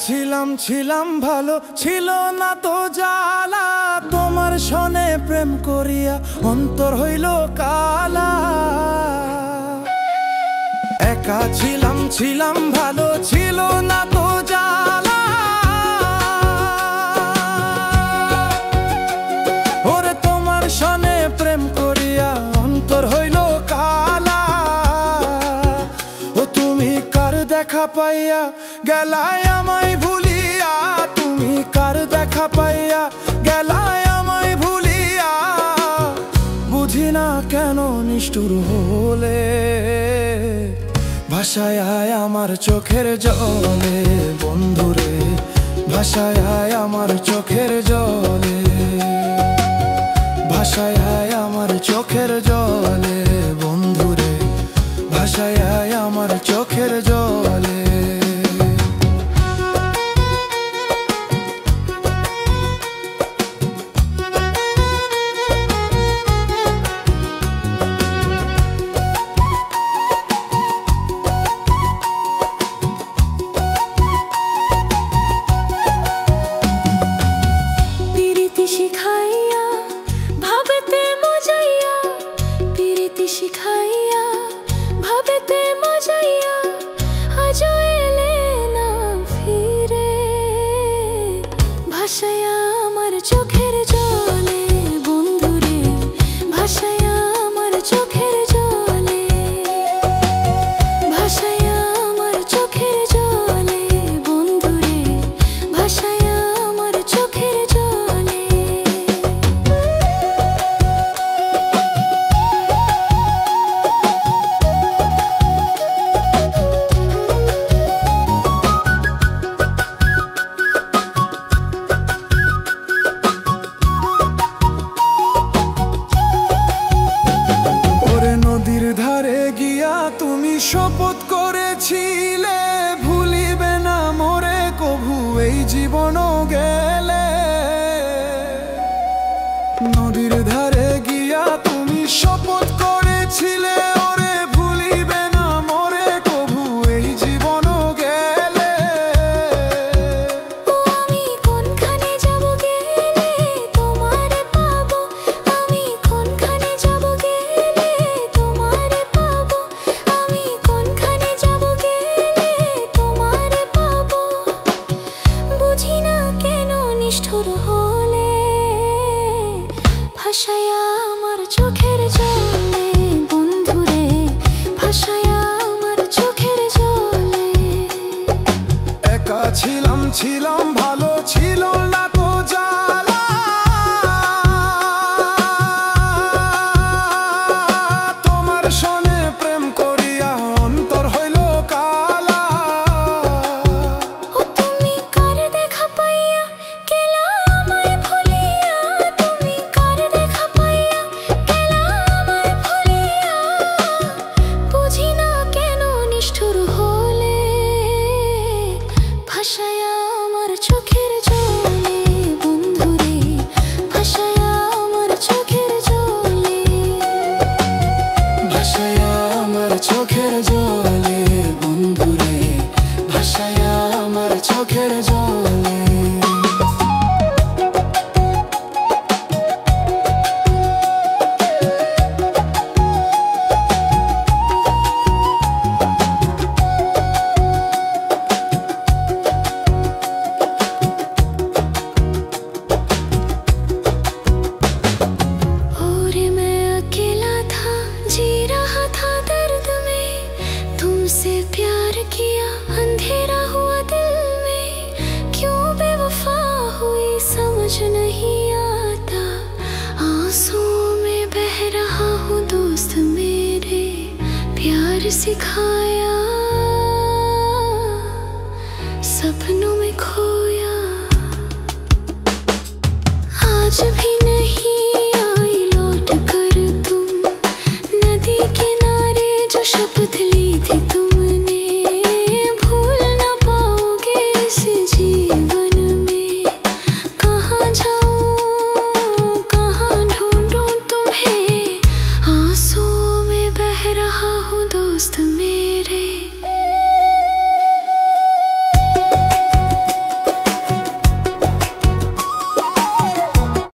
ছিলাম ছিলাম ভালো, ছিল না তো জ্বালা। তোমার সনে প্রেম করিয়া অন্তর হইল কালা। একা ছিলাম ছিলাম ভালো, ছিল না তো জ্বালা। ওরে তোমার সনে প্রেম করিয়া অন্তর হইল কালা। ও তুমি কার দেখা পাইয়া গেলায় আমায় ভুলিয়া, তুমি কার দেখা পাইয়া গেলায় আমায় ভুলিয়া। বুঝি না কেন নিষ্ঠুর হলে, ভাষায় আয় আমার চোখের জলে। বন্ধুরে ভাষায় আয় আমার চোখের জলে, ভাষায় আয় আমার চোখের জলে। বন্ধুরে ভাষায় আয় আমার চোখের জলে। শিখাইয়া ভাবেতে মজাইয়া আজও এলে না ফিরে। ভাষায়া আমার চোখের জলে, বন্ধুরে ভাষায়া আমার চোখের জলে, ভাষায়া আমার চোখের জলে। বন্ধুরে ভাষায়া আমার চোখের জলে। তুমি শপথ করেছিলে ভুলিবে না মোরে কভু এই জীবনও গেলে। নদীর ধারে গিয়া তুমি শপথ করেছিলে ওরে ভুলিবে না মোরে কভু এই জীবনও গেলে। আমি কোনখানে যাব গেলে তোমারে পাবো, আমি কোনখানে যাব গেলে তোমারে পাবো, আমি কোনখানে যাব গেলে তোমারে পাবো। বুঝি না কেন নিষ্ঠুর হলে, ভাষায়া আমার চোখের জলে। বন্ধুরে ভাষায়া আমার চোখের জলে। একা ছিলাম ছিলাম ভালো, ছিল না তো জ্বালা। তোমার সনে প্রেম করিয়া অন্তর হইল কালা। ও তুমি কার দেখা পাইয়া গেলা আমায় ভুলিয়া, তুমি কার দেখা পাইয়া গেলা আমায় ভুলিয়া। বুঝি না কেন নিষ্ঠুর হলে, ভাষায়া আমার চোখের জলে। বন্ধুরে ভাষায়া আমার চোখের জলে, ভাষায়া আমার চোখের জলে। বন্ধুরে ভাষায়া আমার চোখের জলে। और मैं अकेला था, जी रहा था दर्द में। तुमसे प्यार किया, अंधेरा हुआ दिल में। क्यों बेवफा हुई समझ नहीं आता। आंसुओं में बह रहा हूँ दोस्त मेरे, प्यार सिखाया सपनों में खोया। आज भी नहीं आई लौट कर तुम, नदी किनारे जो शपथ ली थी तुमने। भूल ना पाओगे इस जीवन में। कहाँ जाऊँ कहाँ ढूंढूं तुम्हें, आंसुओं में बह रहा हूँ दोस्त।